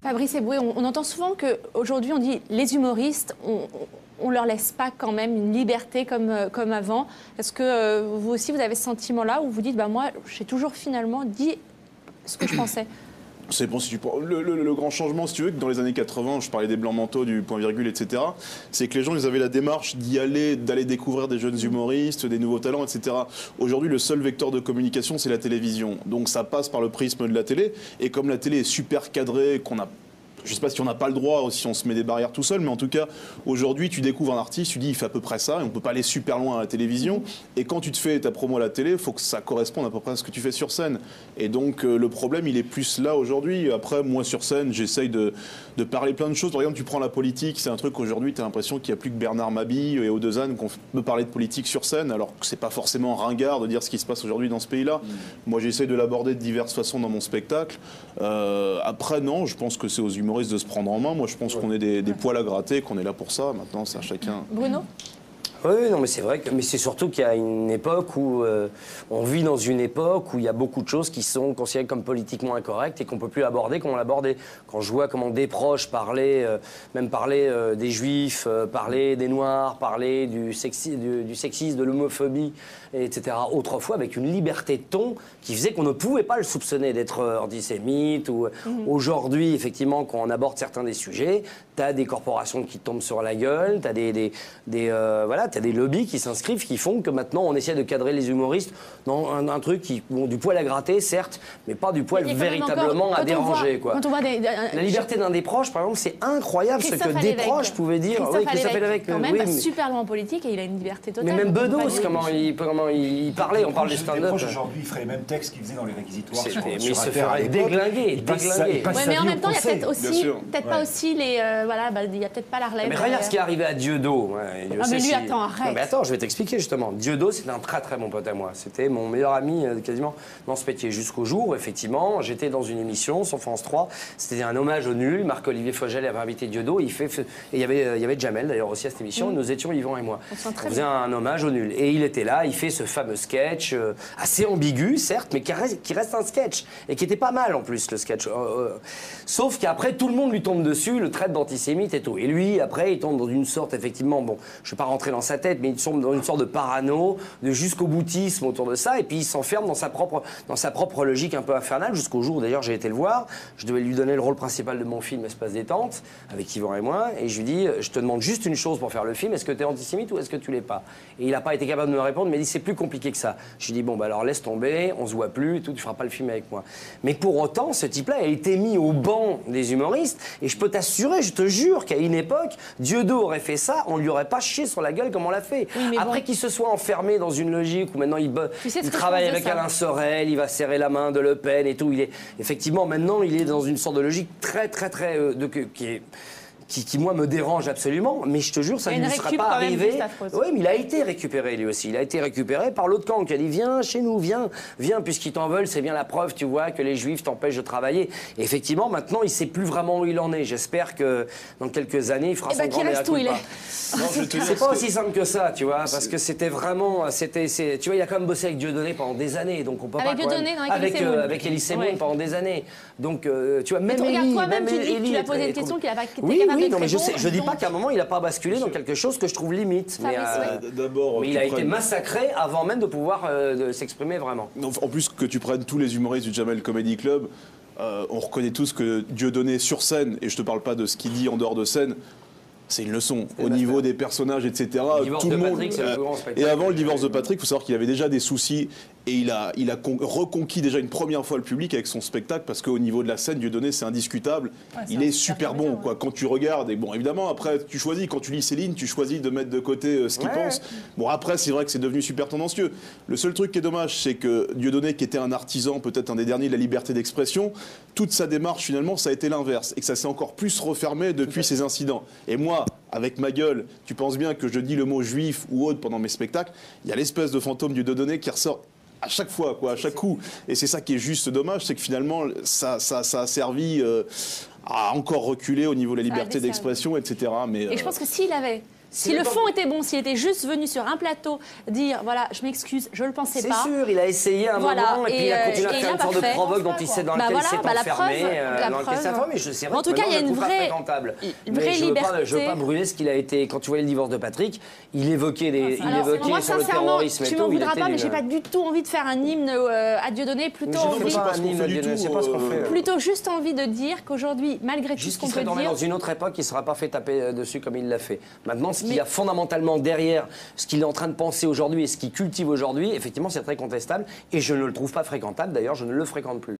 Fabrice Eboué, on entend souvent qu'aujourd'hui, on dit les humoristes, on leur laisse pas quand même une liberté comme avant. Est-ce que vous aussi, vous avez ce sentiment-là où vous dites, moi, j'ai toujours finalement dit ce que je pensais? C'est bon, si tu prends le grand changement, si tu veux, que dans les années 80, je parlais des blancs manteaux, du point virgule, etc., c'est que les gens, ils avaient la démarche d'aller découvrir des jeunes humoristes, des nouveaux talents, etc. Aujourd'hui, le seul vecteur de communication, c'est la télévision. Donc ça passe par le prisme de la télé. Et comme la télé est super cadrée, je ne sais pas si on n'a pas le droit ou si on se met des barrières tout seul, mais en tout cas, aujourd'hui, tu découvres un artiste, tu dis il fait à peu près ça, et on ne peut pas aller super loin à la télévision. Et quand tu te fais ta promo à la télé, il faut que ça corresponde à peu près à ce que tu fais sur scène. Et donc, le problème, il est plus là aujourd'hui. Après, moi, sur scène, j'essaye de parler plein de choses. Par exemple, tu prends la politique, c'est un truc qu'aujourd'hui, tu as l'impression qu'il n'y a plus que Bernard Mabille et Audezane qu'on peut parler de politique sur scène, alors que ce n'est pas forcément ringard de dire ce qui se passe aujourd'hui dans ce pays-là. Moi, j'essaye de l'aborder de diverses façons dans mon spectacle. Après, non, je pense que c'est aux humoristes de se prendre en main. Moi, je pense qu'on est des poils à gratter, qu'on est là pour ça. Maintenant, c'est à chacun. Bruno ? Oui, non, mais c'est vrai mais c'est surtout qu'il y a une époque où on vit dans une époque où il y a beaucoup de choses qui sont considérées comme politiquement incorrectes et qu'on ne peut plus aborder comme on l'abordait. Quand je vois comment des proches parlaient, même parler des juifs, parler des noirs, parler du sexisme, de l'homophobie, etc. Autrefois, avec une liberté de ton qui faisait qu'on ne pouvait pas le soupçonner d'être antisémite. Ou aujourd'hui, effectivement, quand on aborde certains des sujets, tu as des corporations qui tombent sur la gueule, tu as t'as des lobbies qui s'inscrivent, qui font que maintenant on essaie de cadrer les humoristes dans un truc qui ont du poil à gratter, certes, mais pas du poil véritablement à déranger. La liberté d'un des proches, par exemple, c'est incroyable ce que des proches pouvaient dire. Christophe Lévesque, quand même, super loin en politique et il a une liberté totale. Mais même Bedos, comment il parlait, on parle des stand-up. Les proches aujourd'hui, il ferait les mêmes textes qu'il faisait dans les réquisitoires. Mais il se ferait déglinguer. Mais en même temps, il y a peut-être aussi, pas aussi les... il y a peut-être pas la relève. Mais regarde ce qui est arrivé à Dieudo. Mais lui, attends, arrête. Non, mais attends, je vais t'expliquer justement. Dieudo, c'était un très très bon pote à moi. C'était mon meilleur ami quasiment dans ce métier. Jusqu'au jour où, effectivement, j'étais dans une émission sur France 3. C'était un hommage au nul. Marc-Olivier Fogel avait invité Dieudo. Et il y avait Jamel d'ailleurs aussi à cette émission. Nous étions Yvan et moi. On faisait un hommage au nul. Et il était là, il fait ce fameux sketch, assez ambigu, certes, mais qui reste un sketch. Et qui était pas mal en plus, le sketch. Sauf qu'après, tout le monde lui tombe dessus, le traite d'antisémite et tout. Et lui, après, il tombe dans une sorte, effectivement, bon, je vais pas rentrer dans sa tête, mais il tombe dans une sorte de parano, de jusqu'au boutisme autour de ça, et puis il s'enferme dans sa propre logique un peu infernale, jusqu'au jour, d'ailleurs, j'ai été le voir, je devais lui donner le rôle principal de mon film Espace détente, avec Yvan et moi, et je lui dis, je te demande juste une chose pour faire le film, est-ce que tu es antisémite ou est-ce que tu l'es pas? Et il n'a pas été capable de me répondre, mais il dit, c'est plus compliqué que ça. Je lui dis, bon, bah alors laisse tomber, on se voit plus et tout, tu feras pas le film avec moi. Mais pour autant, ce type-là a été mis au banc des humoristes, et je peux t'assurer, je te jure qu'à une époque, Dieudo aurait fait ça, on lui aurait pas chié sur la gueule comme on l'a fait. Oui, après qu'il se soit enfermé dans une logique où maintenant il travaille avec Alain Sorel, il va serrer la main de Le Pen et tout. Effectivement, maintenant, il est dans une sorte de logique très qui moi me dérange absolument, mais je te jure, ça ne lui serait pas arrivé. Oui, mais il a été récupéré lui aussi. Il a été récupéré par l'autre camp qui a dit viens chez nous, viens, puisqu'ils t'en veulent, c'est bien la preuve, tu vois, que les Juifs t'empêchent de travailler. Et effectivement, maintenant, il ne sait plus vraiment où il en est. J'espère que dans quelques années, il fera son grand mea culpa. C'est pas aussi simple que ça, tu vois, parce que c'était vraiment, tu vois, il a quand même bossé avec Dieudonné pendant des années, donc on peut pas avec Elie Semoun pendant des années. Donc, tu vois, même Elie, même Elie, tu lui as posé une question qu'il a pas. Oui, non, mais je dis pas qu'à un moment, il n'a pas basculé dans quelque chose que je trouve limite. Mais il a été massacré avant même de pouvoir s'exprimer vraiment. En plus, que tu prennes tous les humoristes du Jamel Comedy Club, on reconnaît tous que Dieudonné sur scène, et je te parle pas de ce qu'il dit en dehors de scène, c'est une leçon. Au niveau des personnages, etc. Tout le monde. Et avant le divorce de Patrick, il faut savoir qu'il avait déjà des soucis. Et il a reconquis déjà une première fois le public avec son spectacle, parce qu'au niveau de la scène, Dieudonné, c'est indiscutable. Il est super bon, quoi. Quand tu regardes, et bon, évidemment, après, tu choisis, quand tu lis Céline, tu choisis de mettre de côté ce qu'il pense. Bon, après, c'est vrai que c'est devenu super tendancieux. Le seul truc qui est dommage, c'est que Dieudonné, qui était un artisan, peut-être un des derniers de la liberté d'expression, toute sa démarche, finalement, ça a été l'inverse. Et que ça s'est encore plus refermé depuis ces incidents. Et moi, avec ma gueule, tu penses bien que je dis le mot juif ou autre pendant mes spectacles, il y a l'espèce de fantôme du Dieudonné qui ressort à chaque fois, quoi, à chaque coup. Et c'est ça qui est juste dommage, c'est que finalement, ça a servi à encore reculer au niveau de la liberté d'expression, etc. Et je pense que s'il avait Si le fond était bon, s'il était juste venu sur un plateau dire voilà, je m'excuse, je le pensais pas. C'est sûr, il a essayé un moment et puis il a continué à faire une sorte de provoque dont il sait dans lequel il s'est enfermé. C'est vrai en tout cas, il y a une vraie liberté. Je veux pas brûler ce qu'il a été. Quand tu voyais le divorce de Patrick, il évoquait moi, sur le terrorisme et tout. Tu m'en voudras pas, mais j'ai pas du tout envie de faire un hymne à Dieudonné. Plutôt juste envie de dire qu'aujourd'hui, malgré tout ce qu'on peut dire, dans une autre époque, il ne sera pas fait taper dessus comme il l'a fait. Maintenant, ce qu'il y a fondamentalement derrière, ce qu'il est en train de penser aujourd'hui et ce qu'il cultive aujourd'hui, effectivement, c'est très contestable et je ne le trouve pas fréquentable. D'ailleurs, je ne le fréquente plus.